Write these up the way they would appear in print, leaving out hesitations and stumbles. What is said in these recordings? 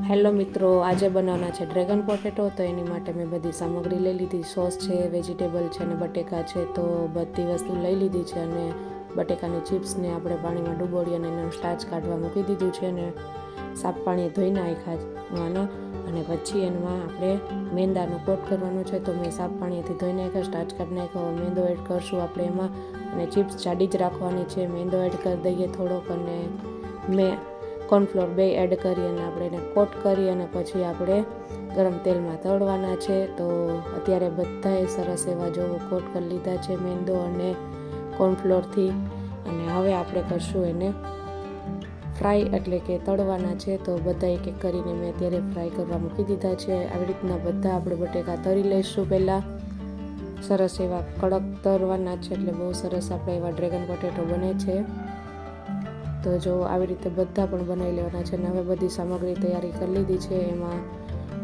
Hello મિત્રો, આજે બનાવવાના છે ડ્રેગન પોટેટો. તો એની માટે મેં બધી સામગ્રી લઈ લીધી. સોસ છે, વેજીટેબલ છે અને બટેકા છે. તો બધી વસ્તુ લઈ લીધી છે અને બટેકાની ચિપ્સને આપણે પાણીમાં ડૂબોળી અને એનું સ્ટાર્ચ કાઢવા મૂકી દીધું છે અને સાફ પાણી ધોઈ નાખ્યા અને પછી એમાં આપણે મેંદાનો કોટ કરવાનું છે. તો મેં સાફ પાણીથી ધોઈ નાખ્યા, સ્ટાર્ચ કાઢી નાખ્યો. મેંદો એડ કરશું આપણે એમાં અને ચિપ્સ જાડી જ રાખવાની છે. મેંદો એડ કરી દઈએ થોડોક અને મેં કોર્નફ્લોર 2 એડ કરી અને આપણે એને કોટ કરી અને પછી આપણે ગરમ તેલમાં તળવાના છે. તો અત્યારે બધાએ સરસ એવા જોવો કોટ કરી લીધા છે મેંદો અને કોર્નફ્લોરથી. અને હવે આપણે કરશું એને ફ્રાય, એટલે કે તળવાના છે. તો બધા એક એક કરીને મેં અત્યારે ફ્રાય કરવા મૂકી દીધા છે. આવી રીતના બધા આપણે બટેકા તળી લઈશું. પહેલાં સરસ એવા કડક તળવાના છે, એટલે બહુ સરસ આપણે એવા ડ્રેગન પોટેટો બને છે. તો જો આવી રીતે બધા પણ બનાવી લેવાના છે. અને હવે બધી સામગ્રી તૈયારી કરી લીધી છે. એમાં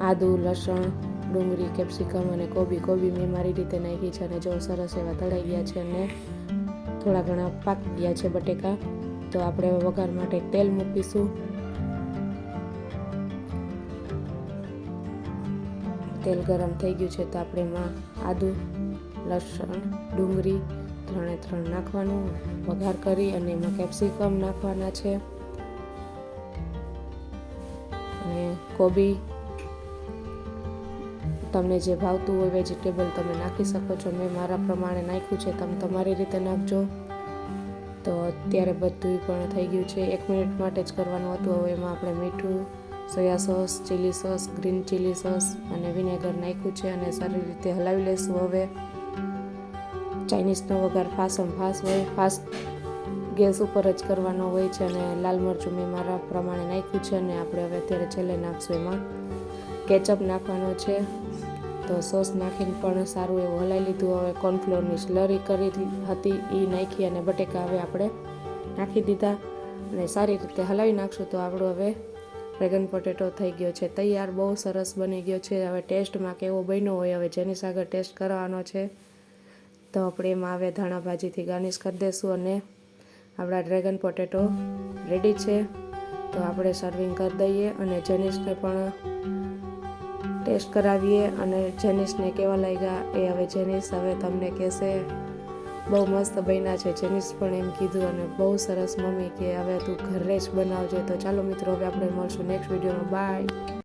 આદુ, લસણ, ડુંગળી, કેપ્સિકમ અને કોબી મેં મારી રીતે નાખી છે. અને જો સરસ એવા તળાઈ ગયા છે અને થોડા ઘણા પાકી ગયા છે બટેકા. તો આપણે હવે વઘાર માટે તેલ મૂકીશું. તેલ ગરમ થઈ ગયું છે તો આપણે એમાં આદુ, લસણ, ડુંગળી 3 નાખવાનું, વઘાર કરી અને એમાં કેપ્સિકમ નાખવાના છે અને કોબી. તમને જે ભાવતું હોય વેજીટેબલ તમે નાખી શકો છો. મેં મારા પ્રમાણે નાખ્યું છે, તમે તમારી રીતે નાખજો. તો અત્યારે બધું પણ થઈ ગયું છે. 1 મિનિટ માટે જ કરવાનું હતું. હવે એમાં આપણે મીઠું, soya sauce, chilli sauce, green chilli sauce અને વિનેગર નાખ્યું છે અને સારી રીતે હલાવી લઈશું. હવે ચાઇનીઝનો વઘાર ફાસ્ટ હોય, ફાસ્ટ ગેસ ઉપર જ કરવાનો હોય છે. અને લાલ મરચું મેં મારા પ્રમાણે નાખ્યું છે. અને આપણે હવે અત્યારે છેલ્લે નાખશું એમાં કેચઅપ નાખવાનો છે. તો સોસ નાખીને પણ સારું એવું હલાવી લીધું. હવે કોર્નફ્લોરની સ્લરી કરી હતી એ નાખી અને બટેકા હવે આપણે નાખી દીધા અને સારી રીતે હલાવી નાખશું. તો આપણું હવે ડ્રેગન પોટેટો થઈ ગયો છે તૈયાર. બહુ સરસ બની ગયો છે. હવે ટેસ્ટમાં કેવો બન્યો હોય હવે જેની આગળ ટેસ્ટ કરવાનો છે. તો આપણે એમાં હવે ધાણા ભાજીથી ગાર્નિશ કરી દઈશું અને આપણા ડ્રેગન પોટેટો રેડી છે. તો આપણે સર્વિંગ કરી દઈએ અને જેનિસને પણ ટેસ્ટ કરાવીએ અને જેનિસને કેવા લાગ્યા એ હવે જેનિસ હવે તમને કહેશે. બહુ મસ્ત બન્યા છે. જેનિસ પણ એમ કીધું અને બહુ સરસ મમ્મી કે હવે તું ઘરે જ બનાવજે. તો ચાલો મિત્રો, હવે આપણે મળશું નેક્સ્ટ વિડીયોમાં. બાય.